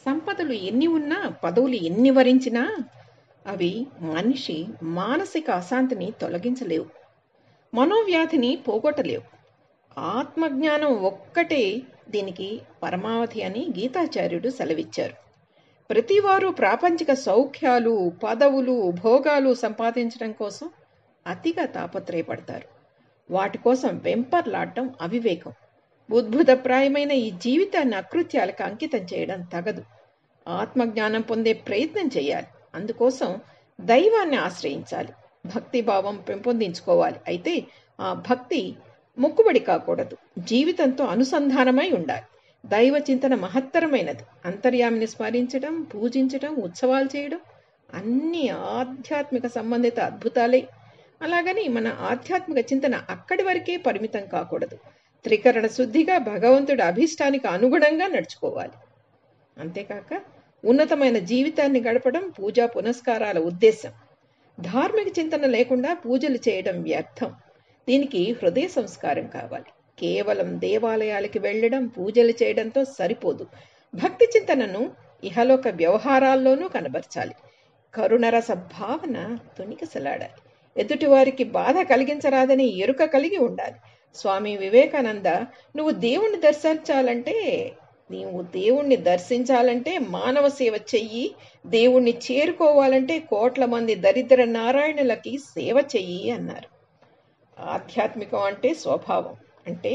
సంపదలు ఎన్ని ఉన్నా, పదవులు ఎన్ని వరించినా అవి మనిషి మానసిక అశాంతిని తొలగించలేవు, మనోవ్యాధిని పోగొట్టలేవు. ఆత్మజ్ఞానం ఒక్కటే దీనికి పరమావధి అని గీతాచార్యుడు సెలవిచ్చారు. ప్రతివారు ప్రాపంచిక సౌఖ్యాలు, పదవులు, భోగాలు సంపాదించడం కోసం అతిగా తాపత్రయపడతారు. వాటి కోసం వెంపర్లాడటం అవివేకం. ఉద్భుతప్రాయమైన ఈ జీవితాన్ని అకృత్యాలకు అంకితం చేయడం తగదు. ఆత్మజ్ఞానం పొందే ప్రయత్నం చేయాలి. అందుకోసం దైవాన్ని ఆశ్రయించాలి, భక్తిభావం పెంపొందించుకోవాలి. అయితే ఆ భక్తి మొక్కుబడి కాకూడదు, జీవితంతో అనుసంధానమై ఉండాలి. దైవ చింతన మహత్తరమైనది. అంతర్యామిని స్మరించడం, పూజించడం, ఉత్సవాలు చేయడం అన్ని ఆధ్యాత్మిక సంబంధిత అద్భుతాలే. అలాగని మన ఆధ్యాత్మిక చింతన అక్కడి వరకే పరిమితం కాకూడదు. త్రికరణ శుద్ధిగా భగవంతుడి అభీష్టానికి అనుగుణంగా నడుచుకోవాలి. అంతేకాక ఉన్నతమైన జీవితాన్ని గడపడం పూజా పునస్కారాల ఉద్దేశం. ధార్మిక చింతన లేకుండా పూజలు చేయడం వ్యర్థం. దీనికి హృదయ సంస్కారం కావాలి. కేవలం దేవాలయాలకి వెళ్ళడం, పూజలు చేయడంతో సరిపోదు. భక్తి చింతనను ఇహలోక వ్యవహారాల్లోనూ కనబరచాలి. కరుణరస భావన తొణికిసలాడాలి. ఎదుటివారికి బాధ కలిగించరాదని ఎరుక కలిగి ఉండాలి. స్వామి వివేకానంద, నువ్వు దేవుణ్ణి దర్శించాలంటే మానవ సేవ చెయ్యి, దేవుణ్ణి చేరుకోవాలంటే కోట్ల మంది దరిద్ర నారాయణులకి సేవ చెయ్యి అన్నారు. ఆధ్యాత్మికం అంటే స్వభావం, అంటే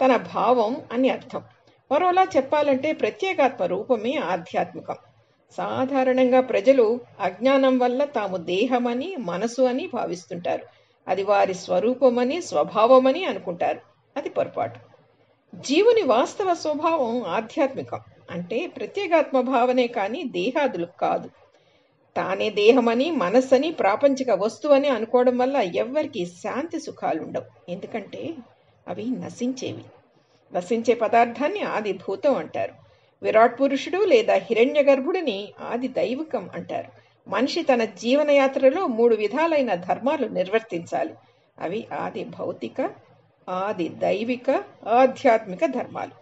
తన భావం అని అర్థం. మరోలా చెప్పాలంటే ప్రత్యేగాత్మ రూపమే ఆధ్యాత్మికం. సాధారణంగా ప్రజలు అజ్ఞానం వల్ల తాము దేహమని, మనసు అని భావిస్తుంటారు. అది వారి స్వరూపమని, స్వభావమని అనుకుంటారు. అది పొరపాటు. జీవుని వాస్తవ స్వభావం ఆధ్యాత్మికం. అంటే ప్రత్యేగాత్మ భావనే కానీ దేహాదులు కాదు. తానే దేహమని, మనస్సని, ప్రాపంచిక వస్తువని అనుకోవడం వల్ల ఎవ్వరికి శాంతి సుఖాలు ఉండవు. ఎందుకంటే అవి నశించేవి. నశించే పదార్థాన్ని ఆది భూతం అంటారు. విరాట్ పురుషుడు లేదా హిరణ్య గర్భుడిని ఆది దైవికం అంటారు. మనిషి తన జీవనయాత్రలో 3 విధాలైన ధర్మాలు నిర్వర్తించాలి. అవి ఆది భౌతిక, ఆది దైవిక, ఆధ్యాత్మిక ధర్మాలు.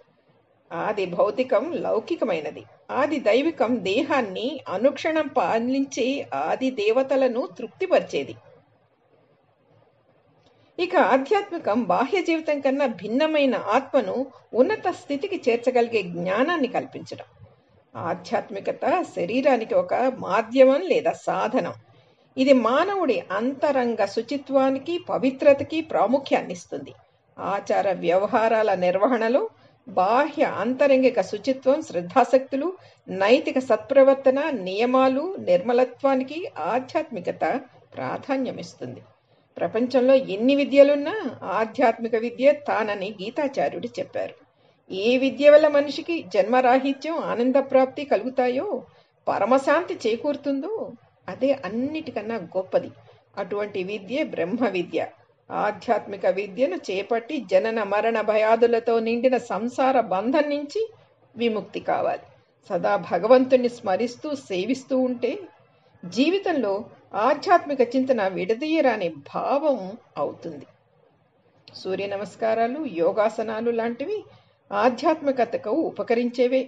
ఆది భౌతికం లౌకికమైనది. ఆది దైవికం దేహాన్ని అనుక్షణం పాలించే ఆది దేవతలను తృప్తిపరిచేది. ఇక ఆధ్యాత్మికం బాహ్య జీవితం కన్నా భిన్నమైన ఆత్మను ఉన్నత స్థితికి చేర్చగలిగే జ్ఞానాన్ని కల్పించడం. ఆధ్యాత్మికత శరీరానికి ఒక మాధ్యమం లేదా సాధనం. ఇది మానవుడి అంతరంగ శుచిత్వానికి, పవిత్రతకి ప్రాముఖ్యాన్ని ఇస్తుంది. ఆచార వ్యవహారాల నిర్వహణలో బాహ్య అంతరంగిక శుచిత్వం, శ్రద్ధాశక్తులు, నైతిక సత్ప్రవర్తన, నియమాలు, నిర్మలత్వానికి ఆధ్యాత్మికత ప్రాధాన్యమిస్తుంది. ప్రపంచంలో ఎన్ని విద్యలున్నా ఆధ్యాత్మిక విద్య తానని గీతాచార్యుడు చెప్పారు. ఏ విద్య వల్ల మనిషికి జన్మరాహిత్యం, ఆనందప్రాప్తి కలుగుతాయో, పరమశాంతి చేకూరుతుందో అదే అన్నిటికన్నా గొప్పది. అటువంటి విద్యే బ్రహ్మ విద్య. ఆధ్యాత్మిక విద్యను చేపట్టి జనన మరణ భయాదులతో నిండిన సంసార బంధం నుంచి విముక్తి కావాలి. సదా భగవంతుణ్ణి స్మరిస్తూ సేవిస్తూ ఉంటే జీవితంలో ఆధ్యాత్మిక చింతన విడదీయరాని భావం అవుతుంది. సూర్య నమస్కారాలు, యోగాసనాలు లాంటివి ఆధ్యాత్మికతకు ఉపకరించేవే.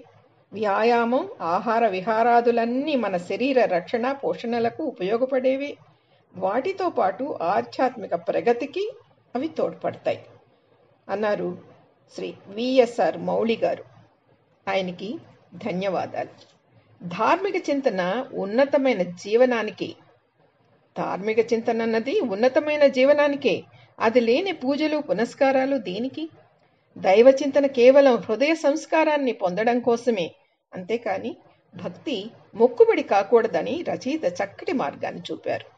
వ్యాయామం, ఆహార విహారాదులన్నీ మన శరీర రక్షణ, పోషణలకు ఉపయోగపడేవే. వాటితో పాటు ఆధ్యాత్మిక ప్రగతికి అవి తోడ్పడతాయి అన్నారు శ్రీ విఎస్ఆర్ మౌళి గారు. ఆయనకి ధన్యవాదాలు. ధార్మిక చింతన ఉన్నతమైన జీవనానికి. ధార్మిక చింతన అన్నది ఉన్నతమైన జీవనానికే. అది లేని పూజలు పునస్కారాలు దేనికి? దైవ చింతన కేవలం హృదయ సంస్కారాన్ని పొందడం కోసమే. అంతేకాని భక్తి మొక్కుబడి కాకూడదని రచయిత చక్కటి మార్గాన్ని చూపారు.